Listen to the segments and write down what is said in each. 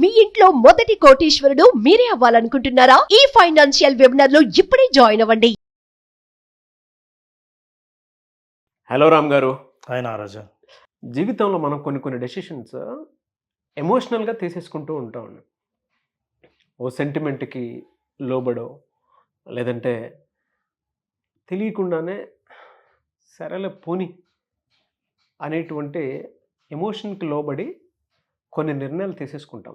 మీ ఇంట్లో మొదటి కోటీశ్వరుడు మీరే అవ్వాలనుకుంటున్నారా? ఈ ఫైనాన్షియల్ వెబినార్ లో ఇప్పుడే జాయిన్ అవ్వండి. హలో రామ్ గారు. హాయ్ నారాజు. జీవితంలో మనం కొన్ని డెసిషన్స్ ఎమోషనల్గా తీసేసుకుంటూ ఉంటాం. ఓ సెంటిమెంట్కి లోబడో లేదంటే తెలియకుండానే సరేలే పోని అనేటువంటి ఎమోషన్కి లోబడి కొన్ని నిర్ణయాలు తీసేసుకుంటాం.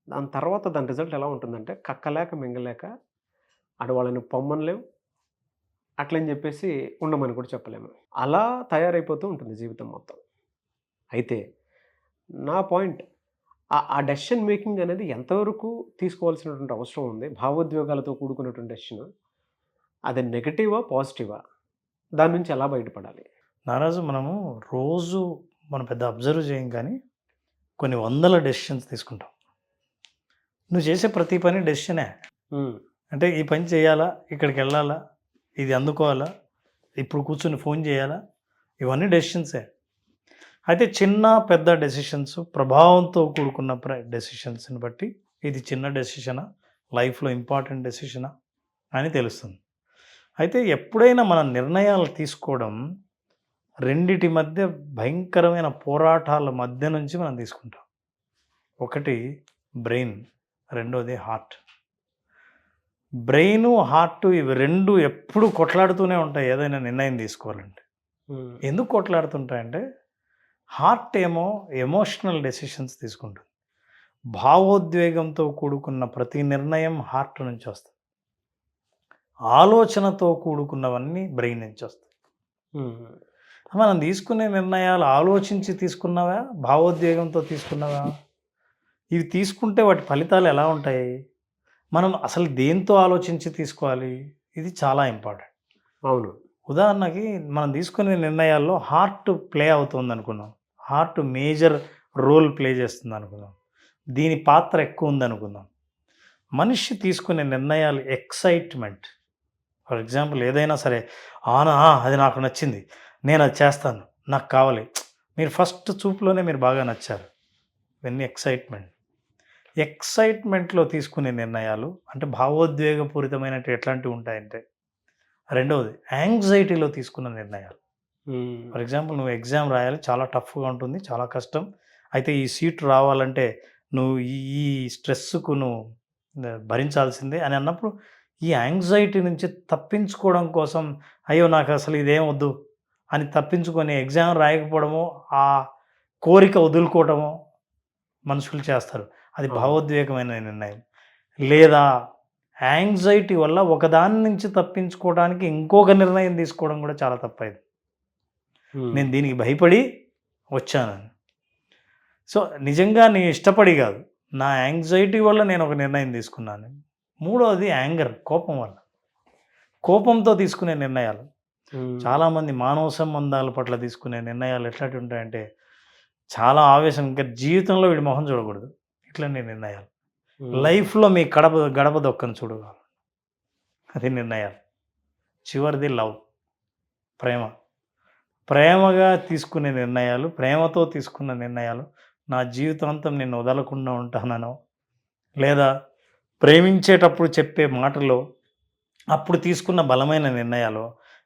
దాని తర్వాత దాని రిజల్ట్ ఎలా ఉంటుందంటే కక్కలేక మింగలేక వాళ్ళని పొమ్మనలేం, అట్లని చెప్పేసి ఉండమని కూడా చెప్పలేము. అలా తయారైపోతూ ఉంటుంది జీవితం మొత్తం. అయితే నా పాయింట్, ఆ డెసిషన్ మేకింగ్ అనేది ఎంతవరకు తీసుకోవాల్సినటువంటి అవసరం ఉంది? భావోద్వేగాలతో కూడుకున్నటువంటి డెసిషన్ అది నెగటివా పాజిటివా? దాని నుంచి ఎలా బయటపడాలి? నారాజు, మనం పెద్ద అబ్జర్వ్ చేయం, కానీ కొన్ని వందల డెసిషన్స్ తీసుకుంటాం. నువ్వు చేసే ప్రతి పని డెసిషనే. అంటే ఈ పని చేయాలా, ఇక్కడికి వెళ్ళాలా, ఇది అందుకోవాలా, ఇప్పుడు కూర్చొని ఫోన్ చేయాలా, ఇవన్నీ డెసిషన్సే. అయితే చిన్న పెద్ద డెసిషన్స్, ప్రభావంతో కూడుకున్న డెసిషన్స్ని బట్టి ఇది చిన్న డెసిషనా, లైఫ్లో ఇంపార్టెంట్ డెసిషనా అని తెలుస్తుంది. అయితే ఎప్పుడైనా మన నిర్ణయాలు తీసుకోవడం రెండిటి మధ్య భయంకరమైన పోరాటాల మధ్య నుంచి మనం తీసుకుంటాం. ఒకటి బ్రెయిన్, రెండోది హార్ట్. బ్రెయిన్, హార్ట్ ఇవి రెండు ఎప్పుడు కొట్లాడుతూనే ఉంటాయి ఏదైనా నిర్ణయం తీసుకోవాలంటే. ఎందుకు కొట్లాడుతుంటాయంటే, హార్ట్ ఏమో ఎమోషనల్ డెసిషన్స్ తీసుకుంటుంది. భావోద్వేగంతో కూడుకున్న ప్రతి నిర్ణయం హార్ట్ నుంచి వస్తుంది. ఆలోచనతో కూడుకున్నవన్నీ బ్రెయిన్ నుంచి వస్తాయి. మనం తీసుకునే నిర్ణయాలు ఆలోచించి తీసుకున్నావా, భావోద్వేగంతో తీసుకున్నావా? ఇవి తీసుకుంటే వాటి ఫలితాలు ఎలా ఉంటాయి? మనం అసలు దేంతో ఆలోచించి తీసుకోవాలి? ఇది చాలా ఇంపార్టెంట్. అవును. ఉదాహరణకి మనం తీసుకునే నిర్ణయాల్లో హార్ట్ ప్లే అవుతుంది అనుకున్నాం, హార్ట్ మేజర్ రోల్ ప్లే చేస్తుంది అనుకుందాం, దీని పాత్ర ఎక్కువ ఉందనుకుందాం. మనిషి తీసుకునే నిర్ణయాలు ఎక్సైట్మెంట్. ఫర్ ఎగ్జాంపుల్, ఏదైనా సరే, అది నాకు నచ్చింది, నేను అది చేస్తాను, నాకు కావాలి, మీరు ఫస్ట్ చూపులోనే మీరు బాగా నచ్చారు, ఇవన్నీ ఎక్సైట్మెంట్. ఎక్సైట్మెంట్లో తీసుకునే నిర్ణయాలు అంటే భావోద్వేగపూరితమైన ఎట్లాంటివి ఉంటాయంటే, రెండవది యాంగ్జైటీలో తీసుకున్న నిర్ణయాలు. ఫర్ ఎగ్జాంపుల్, నువ్వు ఎగ్జామ్ రాయాలి, చాలా టఫ్గా ఉంటుంది, చాలా కష్టం, అయితే ఈ సీట్ రావాలంటే నువ్వు ఈ స్ట్రెస్కు నువ్వు భరించాల్సిందే అని అన్నప్పుడు, ఈ యాంగ్జైటీ నుంచి తప్పించుకోవడం కోసం, అయ్యో నాకు అసలు ఇదేం వద్దు అని తప్పించుకొని ఎగ్జామ్ రాయకపోవడము, ఆ కోరిక వదులుకోవడము మనుషులు చేస్తారు. అది భావోద్వేగమైన నిర్ణయం. లేదా యాంగ్జైటీ వల్ల ఒకదాని నుంచి తప్పించుకోవడానికి ఇంకొక నిర్ణయం తీసుకోవడం కూడా చాలా తప్పైంది. నేను దీనికి భయపడి వచ్చానని. సో నిజంగా నేను ఇష్టపడి కాదు, నా యాంగ్జైటీ వల్ల నేను ఒక నిర్ణయం తీసుకున్నాను. మూడవది యాంగర్, కోపం వల్ల, కోపంతో తీసుకునే నిర్ణయాలు. చాలామంది మానవ సంబంధాల పట్ల తీసుకునే నిర్ణయాలు ఎట్లాంటి ఉంటాయంటే, చాలా ఆవేశం, ఇంకా జీవితంలో వీడి మొహం చూడకూడదు, ఇట్లనే నిర్ణయాలు. లైఫ్లో మీ గడప దొక్కను చూడగలరు, అది నిర్ణయాలు. చివరిది లవ్, ప్రేమగా తీసుకునే నిర్ణయాలు, ప్రేమతో తీసుకున్న నిర్ణయాలు. నా జీవితాంతం నేను వదలకుండా ఉంటానో, లేదా ప్రేమించేటప్పుడు చెప్పే మాటలో అప్పుడు తీసుకున్న బలమైన నిర్ణయాలు,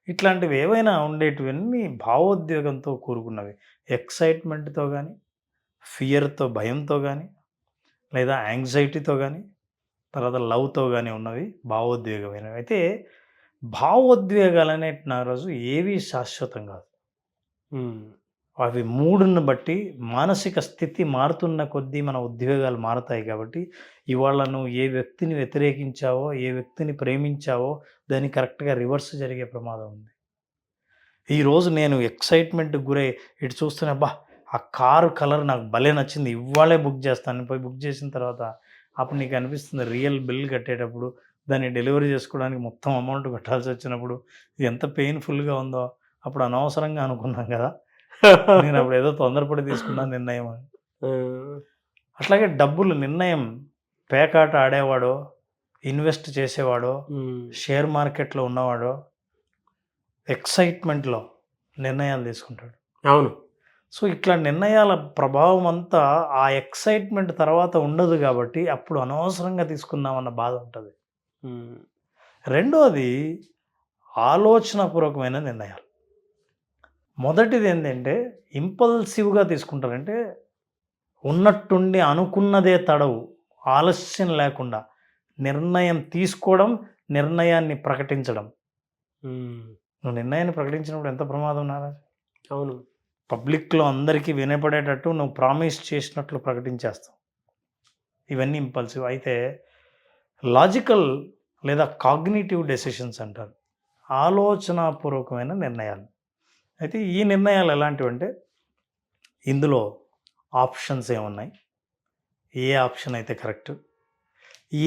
ఇట్లాంటివి ఏవైనా ఉండేటివన్నీ భావోద్వేగంతో కూడుకున్నవి. ఎక్సైట్మెంట్తో కానీ, ఫియర్తో, భయంతో కానీ, లేదా యాంగ్జైటీతో కానీ, తర్వాత లవ్తో కానీ ఉన్నవి భావోద్వేగమైనవి. అయితే భావోద్వేగాలు అనేటి రోజు ఏవి శాశ్వతం కాదు. అవి మూడుని బట్టి మానసిక స్థితి మారుతున్న కొద్దీ మన ఉద్వేగాలు మారుతాయి. కాబట్టి ఇవాళ నువ్వు ఏ వ్యక్తిని వ్యతిరేకించావో, ఏ వ్యక్తిని ప్రేమించావో దాన్ని కరెక్ట్గా రివర్స్ జరిగే ప్రమాదం ఉంది. ఈరోజు నేను ఎక్సైట్మెంట్కి గురై ఇటు చూస్తున్నా, ఆ కారు కలర్ నాకు భలే నచ్చింది, ఇవాళే బుక్ చేస్తాను, పోయి బుక్ చేసిన తర్వాత అప్పుడు నీకు అనిపిస్తుంది రియల్ బిల్ కట్టేటప్పుడు, దాన్ని డెలివరీ చేసుకోవడానికి మొత్తం అమౌంట్ కట్టాల్సి వచ్చినప్పుడు ఇది ఎంత పెయిన్ఫుల్గా ఉందో. అప్పుడు అనవసరంగా అనుకున్నాం కదా, నేను అప్పుడు ఏదో తొందరపడి తీసుకున్నాను నిర్ణయం అని. అట్లాగే డబ్బులు నిర్ణయం, పేకాట ఆడేవాడో, ఇన్వెస్ట్ చేసేవాడో, షేర్ మార్కెట్లో ఉన్నవాడో ఎక్సైట్మెంట్లో నిర్ణయాలు తీసుకుంటాడు. అవును. సో ఇట్లా నిర్ణయాల ప్రభావం అంతా ఆ ఎక్సైట్మెంట్ తర్వాత ఉండదు కాబట్టి అప్పుడు అనవసరంగా తీసుకున్నామన్న బాధ ఉంటుంది. రెండోది ఆలోచనాపూర్వకమైన నిర్ణయాలు. మొదటిది ఏంటంటే ఇంపల్సివ్గా తీసుకుంటారంటే ఉన్నట్టుండి అనుకున్నదే తడవు, ఆలస్యం లేకుండా నిర్ణయం తీసుకోవడం, నిర్ణయాన్ని ప్రకటించడం. నువ్వు నిర్ణయాన్ని ప్రకటించినప్పుడు ఎంత ప్రమాదం నారా? అవును. పబ్లిక్లో అందరికీ వినపడేటట్టు నువ్వు ప్రామిస్ చేసినట్లు ప్రకటించేస్తావు. ఇవన్నీ ఇంపల్సివ్. అయితే లాజికల్ లేదా కాగ్నిటివ్ డెసిషన్స్ అంటారు, ఆలోచనాపూర్వకమైన నిర్ణయాలు. అయితే ఈ నిర్ణయాలు ఎలాంటివంటే ఇందులో ఆప్షన్స్ ఏమున్నాయి, ఏ ఆప్షన్ అయితే కరెక్ట్,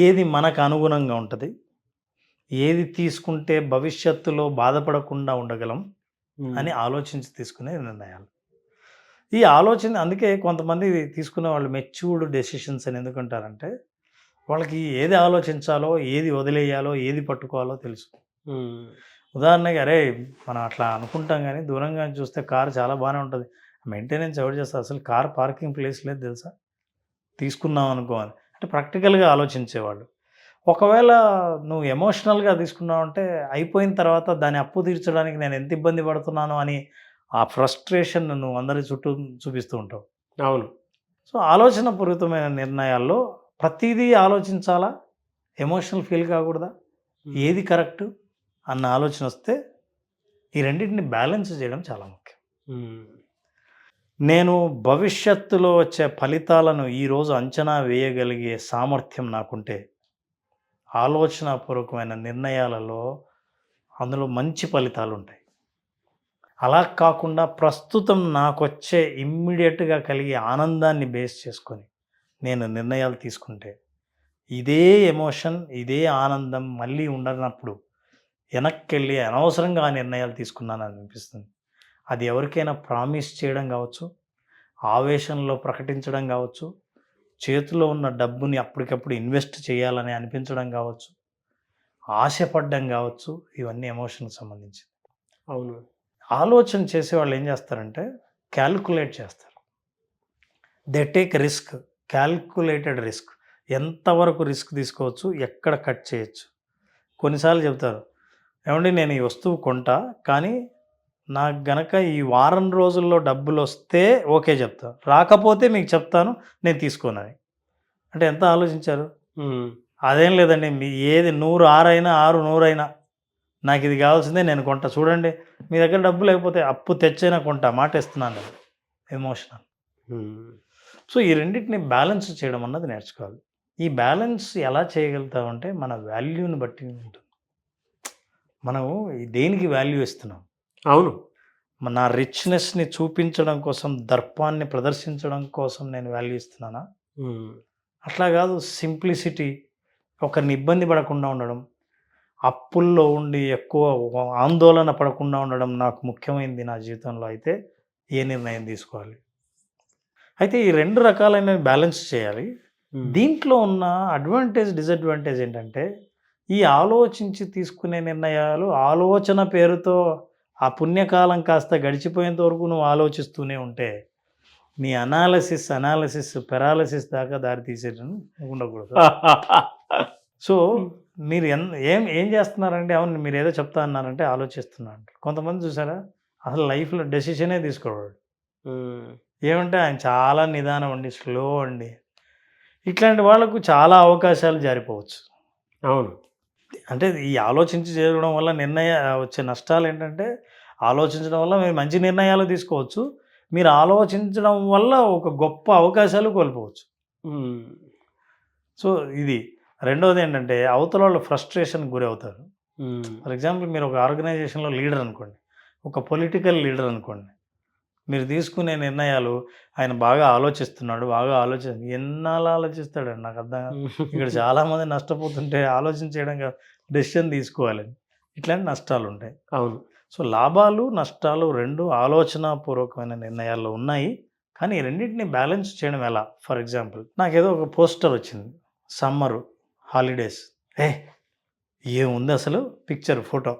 ఏది మనకు అనుగుణంగా ఉంటుంది, ఏది తీసుకుంటే భవిష్యత్తులో బాధపడకుండా ఉండగలం అని ఆలోచించి తీసుకునే నిర్ణయాలు. ఈ ఆలోచన అందుకే కొంతమంది తీసుకునే వాళ్ళు మెచ్యూర్డ్ డెసిషన్స్ అని ఎందుకంటారంటే వాళ్ళకి ఏది ఆలోచించాలో, ఏది వదిలేయాలో, ఏది పట్టుకోవాలో తెలుసు. ఉదాహరణకి అరే మనం అట్లా అనుకుంటాం కానీ దూరంగా చూస్తే కారు చాలా బాగానే ఉంటుంది, మెయింటెనెన్స్ ఎవరు చేస్తారు, అసలు కార్ పార్కింగ్ ప్లేస్ లేదు తెలుసా, తీసుకున్నాం అనుకోవాలి అంటే ప్రాక్టికల్గా ఆలోచించేవాళ్ళు. ఒకవేళ నువ్వు ఎమోషనల్గా తీసుకున్నావు అంటే అయిపోయిన తర్వాత దాన్ని అప్పు తీర్చడానికి నేను ఎంత ఇబ్బంది పడుతున్నాను అని ఆ ఫ్రస్ట్రేషన్ నువ్వు అందరి చుట్టూ చూపిస్తూ ఉంటావు. అవును. సో ఆలోచనపూరితమైన నిర్ణయాల్లో ప్రతిదీ ఆలోచించాలా, ఎమోషనల్ ఫీల్ కాకూడదా, ఏది కరెక్ట్ అన్న ఆలోచన వస్తే ఈ రెండింటిని బ్యాలెన్స్ చేయడం చాలా ముఖ్యం. నేను భవిష్యత్తులో వచ్చే ఫలితాలను ఈరోజు అంచనా వేయగలిగే సామర్థ్యం నాకుంటే ఆలోచనాపూర్వకమైన నిర్ణయాలలో అందులో మంచి ఫలితాలు ఉంటాయి. అలా కాకుండా ప్రస్తుతం నాకు వచ్చే ఇమ్మీడియట్గా కలిగే ఆనందాన్ని బేస్ చేసుకొని నేను నిర్ణయాలు తీసుకుంటే ఇదే ఎమోషన్, ఇదే ఆనందం మళ్ళీ ఉండనప్పుడు వెనక్కి వెళ్ళి అనవసరంగా ఆ నిర్ణయాలు తీసుకున్నానని అనిపిస్తుంది. అది ఎవరికైనా ప్రామిస్ చేయడం కావచ్చు, ఆవేశంలో ప్రకటించడం కావచ్చు, చేతిలో ఉన్న డబ్బుని అప్పటికప్పుడు ఇన్వెస్ట్ చేయాలని అనిపించడం కావచ్చు, ఆశపడడం కావచ్చు, ఇవన్నీ ఎమోషన్కి సంబంధించి. అవును. ఆలోచన చేసే వాళ్ళు ఏం చేస్తారంటే క్యాల్కులేట్ చేస్తారు. They take risk, calculated risk. ఎంతవరకు రిస్క్ తీసుకోవచ్చు, ఎక్కడ కట్ చేయొచ్చు. కొన్నిసార్లు చెప్తారు, ఏమండి నేను ఈ వస్తువు కొంటా కానీ నాకు గనక ఈ వారం రోజుల్లో డబ్బులు వస్తే ఓకే చెప్తాను, రాకపోతే మీకు చెప్తాను నేను తీసుకోనని. అంటే ఎంత ఆలోచించారు? అదేం లేదండి, మీ ఏది 100 6 అయినా 6 100 అయినా నాకు ఇది కావాల్సిందే, నేను కొంటా. చూడండి మీ దగ్గర డబ్బు లేకపోతే అప్పు తెచ్చైనా కొంటా, మాట ఇస్తున్నాను. ఎమోషనల్. సో ఈ రెండింటిని బ్యాలెన్స్ చేయడం అన్నది నేర్చుకోవాలి. ఈ బ్యాలెన్స్ ఎలా చేయగలుగుతామంటే మన వాల్యూని బట్టి ఉంటుంది. మనం దేనికి వాల్యూ ఇస్తున్నాం? అవును. నా రిచ్నెస్ని చూపించడం కోసం, దర్పాన్ని ప్రదర్శించడం కోసం నేను వాల్యూ ఇస్తున్నానా? అట్లా కాదు. సింప్లిసిటీ, ఒకరిని ఇబ్బంది పడకుండా ఉండడం, అప్పుల్లో ఉండి ఎక్కువ ఆందోళన పడకుండా ఉండడం నాకు ముఖ్యమైనది నా జీవితంలో. అయితే ఏ నిర్ణయం తీసుకోవాలి? అయితే ఈ 2 రకాలైన బ్యాలెన్స్ చేయాలి. దీంట్లో ఉన్న అడ్వాంటేజ్, డిసడ్వాంటేజ్ ఏంటంటే ఈ ఆలోచించి తీసుకునే నిర్ణయాలు ఆలోచన పేరుతో ఆ పుణ్యకాలం కాస్త గడిచిపోయేంత వరకు నువ్వు ఆలోచిస్తూనే ఉంటే నీ అనాలసిస్ పెరాలసిస్ దాకా దారి తీసేయడం ఉండకూడదు. సో మీరు ఏం చేస్తున్నారంటే, అవును మీరు ఏదో చెప్తా అన్నారంటే ఆలోచిస్తున్నా అంటారు. కొంతమంది చూసారా అసలు లైఫ్లో డెసిషనే తీసుకోవాడు. ఏమంటే ఆయన చాలా నిదానం అండి, స్లో అండి. ఇట్లాంటి వాళ్ళకు చాలా అవకాశాలు జారిపోవచ్చు. అవును. అంటే ఈ ఆలోచించి చేయడం వల్ల వచ్చే నష్టాలు ఏంటంటే, ఆలోచించడం వల్ల మీరు మంచి నిర్ణయాలు తీసుకోవచ్చు, మీరు ఆలోచించడం వల్ల ఒక గొప్ప అవకాశాలు కోల్పోవచ్చు. సో ఇది. రెండవది ఏంటంటే అవతల వాళ్ళు ఫ్రస్ట్రేషన్కి గురి అవుతారు. ఫర్ ఎగ్జాంపుల్ మీరు ఒక ఆర్గనైజేషన్లో లీడర్ అనుకోండి, ఒక పొలిటికల్ లీడర్ అనుకోండి, మీరు తీసుకునే నిర్ణయాలు ఆయన బాగా ఆలోచిస్తున్నాడు, ఎన్నాళ్ళు ఆలోచిస్తాడండి నాకు అర్థం కాదు. ఇక్కడ చాలామంది నష్టపోతుంటే ఆలోచించడం డెసిషన్ తీసుకోవాలని ఇట్లాంటి నష్టాలు ఉంటాయి. అవును. సో లాభాలు నష్టాలు 2 ఆలోచనాపూర్వకమైన నిర్ణయాల్లో ఉన్నాయి. కానీ ఈ రెండింటిని బ్యాలెన్స్ చేయడం ఎలా? ఫర్ ఎగ్జాంపుల్ నాకేదో ఒక పోస్టర్ వచ్చింది, సమ్మరు హాలిడేస్, ఏముంది అసలు పిక్చర్ ఫోటో,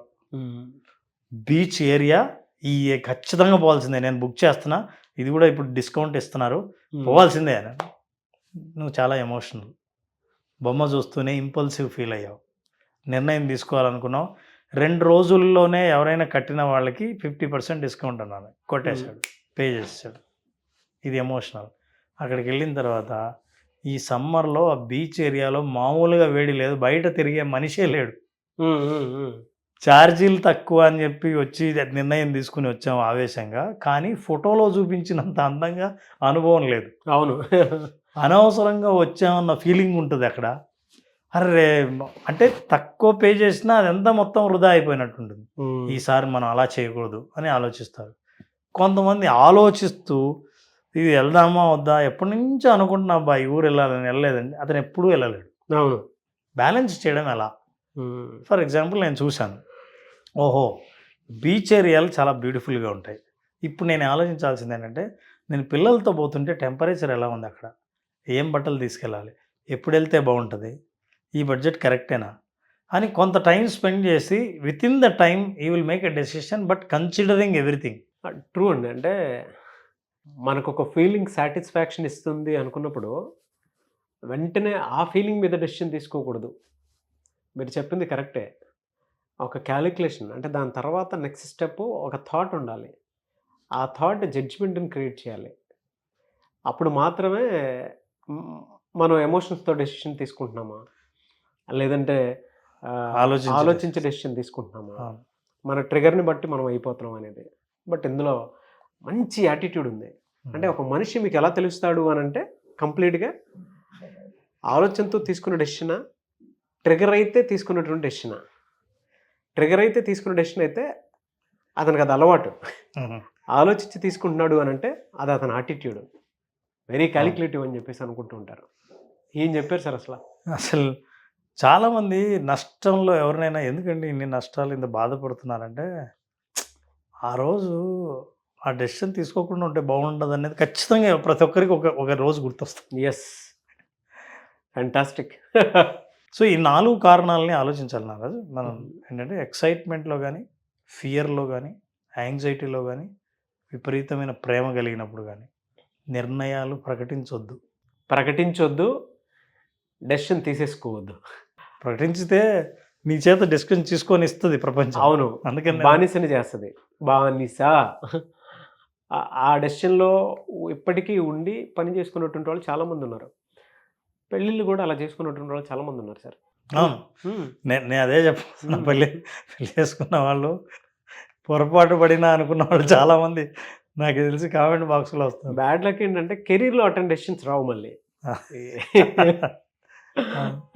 బీచ్ ఏరియా, ఈ ఖచ్చితంగా పోవాల్సిందే, నేను బుక్ చేస్తున్నా, ఇది కూడా ఇప్పుడు డిస్కౌంట్ ఇస్తున్నారు, పోవాల్సిందే అని. నువ్వు చాలా ఎమోషనల్, బొమ్మ చూస్తూనే ఇంపల్సివ్ ఫీల్ అయ్యావు, నిర్ణయం తీసుకోవాలనుకున్నావు. 2 రోజుల్లోనే ఎవరైనా కట్టిన వాళ్ళకి 50% డిస్కౌంట్ అన్నాను, కొట్టేశాడు, పే చేసాడు. ఇది ఎమోషనల్. అక్కడికి వెళ్ళిన తర్వాత ఈ సమ్మర్లో ఆ బీచ్ ఏరియాలో మామూలుగా వేడి లేదు, బయట తిరిగే మనిషే లేడు, ఛార్జీలు తక్కువ అని చెప్పి వచ్చి నిర్ణయం తీసుకుని వచ్చాము ఆవేశంగా. కానీ ఫోటోలో చూపించినంత అందంగా అనుభవం లేదు. అవును. అనవసరంగా వచ్చామన్న ఫీలింగ్ ఉంటుంది అక్కడ. అరే అంటే తక్కువ పే చేసినా అదంతా మొత్తం వృధా అయిపోయినట్టుంటుంది. ఈసారి మనం అలా చేయకూడదు అని ఆలోచిస్తారు. కొంతమంది ఆలోచిస్తూ ఇది వెళ్దామా వద్దా, ఎప్పటి నుంచో అనుకుంటున్నా అబ్బా ఈ ఊరు వెళ్ళాలని, వెళ్ళలేదండి, అతను ఎప్పుడూ వెళ్ళలేడు. అవును. బ్యాలెన్స్ చేయడం ఎలా? ఫర్ ఎగ్జాంపుల్ నేను చూశాను, ఓహో బీచ్ ఏరియాలు చాలా బ్యూటిఫుల్గా ఉంటాయి. ఇప్పుడు నేను ఆలోచించాల్సింది ఏంటంటే, నేను పిల్లలతో పోతుంటే టెంపరేచర్ ఎలా ఉంది అక్కడ, ఏం బట్టలు తీసుకెళ్ళాలి, ఎప్పుడు వెళ్తే బాగుంటుంది, ఈ బడ్జెట్ కరెక్టేనా అని కొంత టైం స్పెండ్ చేసి with in the time you will make a decision, but considering everything. True అండి. అంటే మనకు ఒక ఫీలింగ్ సాటిస్ఫాక్షన్ ఇస్తుంది అనుకున్నప్పుడు వెంటనే ఆ ఫీలింగ్ మీద డెసిషన్ తీసుకోకూడదు. మీరు చెప్పింది కరెక్టే. ఒక క్యాలిక్యులేషన్, అంటే దాని తర్వాత నెక్స్ట్ స్టెప్ ఒక థాట్ ఉండాలి. ఆ థాట్ జడ్జ్మెంట్ని క్రియేట్ చేయాలి. అప్పుడు మాత్రమే మనం ఎమోషన్స్తో డెసిషన్ తీసుకుంటున్నామా, లేదంటే ఆలోచించే డెసిషన్ తీసుకుంటున్నామా, మన ట్రిగర్ని బట్టి మనం అయిపోతున్నాం అనేది. బట్ ఇందులో మంచి యాటిట్యూడ్ ఉంది. అంటే ఒక మనిషి మీకు ఎలా తెలుస్తాడు అని అంటే, కంప్లీట్గా ఆలోచనతో తీసుకున్న డెసిషనా, ట్రిగర్ అయితే తీసుకున్నటువంటి డెసిషనా. ట్రిగర్ అయితే తీసుకున్న డెసిషన్ అయితే అతనికి అది అలవాటు, ఆలోచించి తీసుకుంటున్నాడు అని అంటే అది అతని యాటిట్యూడ్, వెరీ క్యాలిక్యులేటివ్ అని చెప్పేసి అనుకుంటూ ఉంటారు. ఏం చెప్పారు సార్ అసలు చాలామంది నష్టంలో ఎవరినైనా, ఎందుకండి ఇన్ని నష్టాలు ఇంత బాధపడుతున్నారంటే, ఆ రోజు ఆ డెసిషన్ తీసుకోకుండా ఉంటే బాగుండదు అనేది ఖచ్చితంగా ప్రతి ఒక్కరికి ఒక రోజు గుర్తొస్తుంది. Yes, fantastic. సో ఈ 4 కారణాలని ఆలోచించాలి నారాజు. మనం ఏంటంటే ఎక్సైట్మెంట్లో కానీ, ఫియర్లో కానీ, యాంగ్జైటీలో కానీ, విపరీతమైన ప్రేమ కలిగినప్పుడు కానీ నిర్ణయాలు ప్రకటించొద్దు, డెసిషన్ తీసేసుకోవద్దు. ప్రకటించితే నీ చేత డెసిషన్ తీసుకొని ఇస్తుంది ప్రపంచం. అవును, అందుకని బానిసని చేస్తుంది, బానిస. ఆ డెసిషన్లో ఇప్పటికీ ఉండి పని చేసుకున్నటువంటి వాళ్ళు చాలామంది ఉన్నారు. పెళ్ళిళ్ళు కూడా అలా చేసుకున్నటువంటి వాళ్ళు చాలామంది ఉన్నారు సార్. అవును, నేను అదే చెప్తున్నా. పెళ్ళి చేసుకున్న వాళ్ళు పొరపాటు పడినా అనుకున్న వాళ్ళు చాలామంది నాకు తెలిసి కామెంట్ బాక్స్లో వస్తుంది. బ్యాడ్ లక్ ఏంటంటే కెరీర్లో అటెండ్ డెసిషన్స్ రావు మళ్ళీ.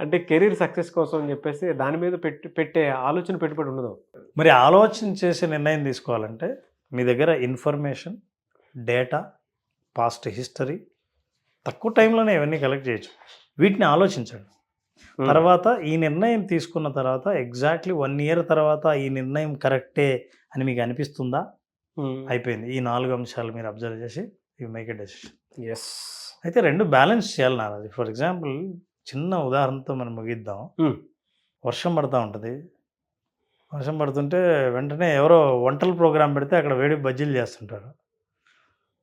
అంటే కెరీర్ సక్సెస్ కోసం అని చెప్పేసి దాని మీద పెట్టే ఆలోచన పెట్టుబడి ఉండదు. మరి ఆలోచన చేసే నిర్ణయం తీసుకోవాలంటే మీ దగ్గర ఇన్ఫర్మేషన్, డేటా, పాస్ట్ హిస్టరీ, తక్కువ టైంలోనే ఇవన్నీ కలెక్ట్ చేయొచ్చు. వీటిని ఆలోచించండి. తర్వాత ఈ నిర్ణయం తీసుకున్న తర్వాత ఎగ్జాక్ట్లీ 1 year తర్వాత ఈ నిర్ణయం కరెక్టే అని మీకు అనిపిస్తుందా, అయిపోయింది. ఈ 4 అంశాలు మీరు అబ్జర్వ్ చేసి you make a decision. Yes. అయితే 2 బ్యాలెన్స్ చేయాలి నాది. ఫర్ ఎగ్జాంపుల్ చిన్న ఉదాహరణతో మనం ముగిద్దాం. వర్షం పడుతూ ఉంటుంది. వర్షం పడుతుంటే వెంటనే ఎవరో వంటల ప్రోగ్రాం పెడితే అక్కడ వేడి బజ్జీలు చేస్తుంటారు.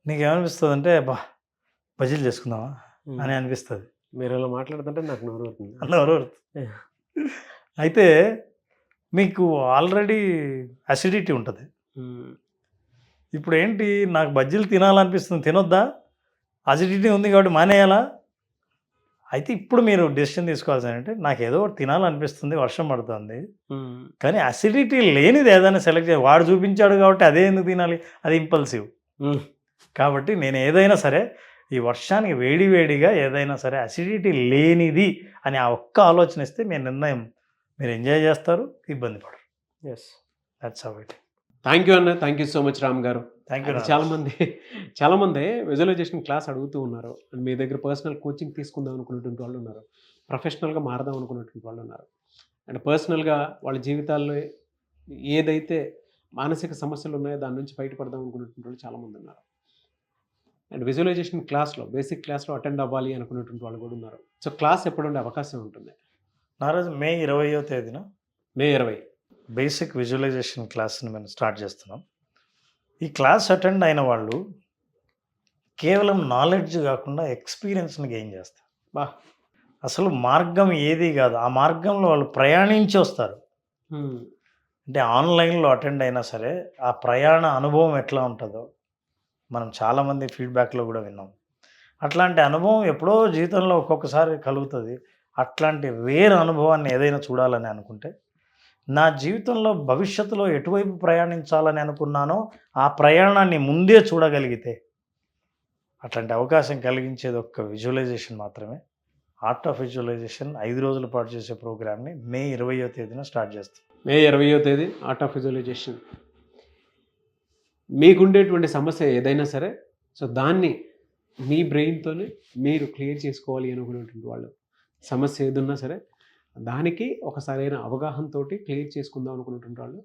నీకేమనిపిస్తుంది అంటే, బా బజ్జీలు చేసుకుందామా అని అనిపిస్తుంది. మీరు ఇలా మాట్లాడుతుంటే నాకు నోరు అవుతుంది. అయితే మీకు ఆల్రెడీ అసిడిటీ ఉంటుంది. ఇప్పుడు ఏంటి, నాకు బజ్జీలు తినాలనిపిస్తుంది, తినొద్దా? అసిడిటీ ఉంది కాబట్టి మానేయాలా? అయితే ఇప్పుడు మీరు డెసిషన్ తీసుకోవాల్సి అంటే, నాకు ఏదో ఒకటి తినాలనిపిస్తుంది, వర్షం పడుతుంది, కానీ అసిడిటీ లేనిది ఏదైనా సెలెక్ట్ చేయాలి. వాడు చూపించాడు కాబట్టి అదే ఎందుకు తినాలి, అది ఇంపల్సివ్. కాబట్టి నేను ఏదైనా సరే ఈ వర్షానికి వేడివేడిగా ఏదైనా సరే అసిడిటీ లేనిది అని ఆ ఒక్క ఆలోచన ఇస్తే మీ నిర్ణయం మీరు ఎంజాయ్ చేస్తారు, ఇబ్బంది పడరు. Yes, that's how it. Thank you అన్న, thank you so much Ram గారు. Thank you. చాలామంది విజువలైజేషన్ క్లాస్ అడుగుతూ ఉన్నారు. అండ్ మీ దగ్గర పర్సనల్ కోచింగ్ తీసుకుందాం అనుకున్నటువంటి వాళ్ళు ఉన్నారు, ప్రొఫెషనల్గా మారదాం అనుకున్నటువంటి వాళ్ళు ఉన్నారు, అండ్ పర్సనల్గా వాళ్ళ జీవితాల్లో ఏదైతే మానసిక సమస్యలు ఉన్నాయో దాని నుంచి బయటపడదాం అనుకున్నటువంటి వాళ్ళు చాలామంది ఉన్నారు. అండ్ విజువలైజేషన్ క్లాస్లో, బేసిక్ క్లాస్లో అటెండ్ అవ్వాలి అనుకున్నటువంటి వాళ్ళు కూడా ఉన్నారు. సో క్లాస్ ఎప్పుడు ఉండే అవకాశం ఉంటుంది? నారాజు మే 20వ తేదీన మే 20 బేసిక్ విజువలైజేషన్ క్లాస్ని మేము స్టార్ట్ చేస్తున్నాం. ఈ క్లాస్ అటెండ్ అయిన వాళ్ళు కేవలం నాలెడ్జ్ కాకుండా ఎక్స్పీరియన్స్ని గెయిన్ చేస్తారు. బా. అసలు మార్గం ఏది కాదు, ఆ మార్గంలో వాళ్ళు ప్రయాణించి వస్తారు. అంటే ఆన్లైన్లో అటెండ్ అయినా సరే ఆ ప్రయాణ అనుభవం ఎట్లా ఉంటుందో మనం చాలామంది ఫీడ్బ్యాక్లో కూడా విన్నాం. అట్లాంటి అనుభవం ఎప్పుడో జీవితంలో ఒక్కొక్కసారి కలుగుతుంది. అట్లాంటి రేర్ అనుభవాన్ని ఏదైనా చూడాలని అనుకుంటే, నా జీవితంలో భవిష్యత్తులో ఎటువైపు ప్రయాణించాలని అనుకున్నానో ఆ ప్రయాణాన్ని ముందే చూడగలిగితే అట్లాంటి అవకాశం కలిగించేది ఒక్క విజువలైజేషన్ మాత్రమే. ఆర్ట్ ఆఫ్ విజువలైజేషన్ 5 రోజుల పాటు చేసే ప్రోగ్రామ్ని మే 20వ తేదీన స్టార్ట్ చేస్తాం. మే 20వ తేదీ ఆర్ట్ ఆఫ్ విజువలైజేషన్. మీకుండేటువంటి సమస్య ఏదైనా సరే, సో దాన్ని మీ బ్రెయిన్తోనే మీరు క్లియర్ చేసుకోవాలి అనుకునేటువంటి వాళ్ళు, సమస్య ఏదున్నా సరే దానికి ఒక సరైన అవగాహనతో క్లియర్ చేసుకుందాం అనుకునేటువంటి వాళ్ళు,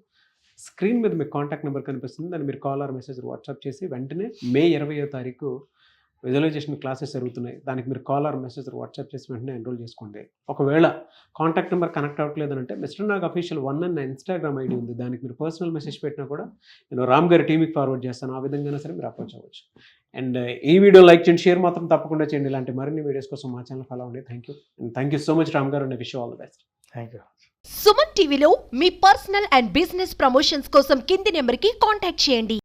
స్క్రీన్ మీద మీకు కాంటాక్ట్ నెంబర్ కనిపిస్తుంది, దాన్ని మీరు కాల్ ఆర్ మెసేజ్ వాట్సాప్ చేసి వెంటనే మే 20వ తారీఖు విజువలైజేషన్ క్లాసెస్ జరుగుతున్నాయి, దానికి మీరు కాల్ ఆర్ మెసేజ్ వాట్సాప్ చేసి వెంటనే ఎన్రోల్ చేసుకోండి. ఒకవేళ కాంటాక్ట్ నెంబర్ కనెక్ట్ అవ్వట్లేదంటే మిస్టర్ నాగ్ అఫీషియల్ 1 అన్న ఇన్స్టాగ్రామ్ ఐడి ఉంది, దానికి మీరు పర్సనల్ మెసేజ్ పెట్టినా కూడా నేను రామ్ గారి టీవీకి ఫార్వర్డ్ చేస్తాను. ఆ విధంగా సరే మీరు అప్రోచ్ అవ్వచ్చు. అండ్ ఈ వీడియో లైక్ చేయండి, షేర్ మాత్రం తప్పకుండా చేయండి. ఇలాంటి మరిన్ని వీడియోస్ కోసం మా ఛానల్ ఫాలో అవ్వండి. Thank you and thank you so much Ram garu, and wish all the best. Thank you. Suman టీవీలో మీ పర్సనల్ అండ్ బిజినెస్ ప్రమోషన్స్ కోసం కింది నెంబర్కి కాంటాక్ట్ చేయండి.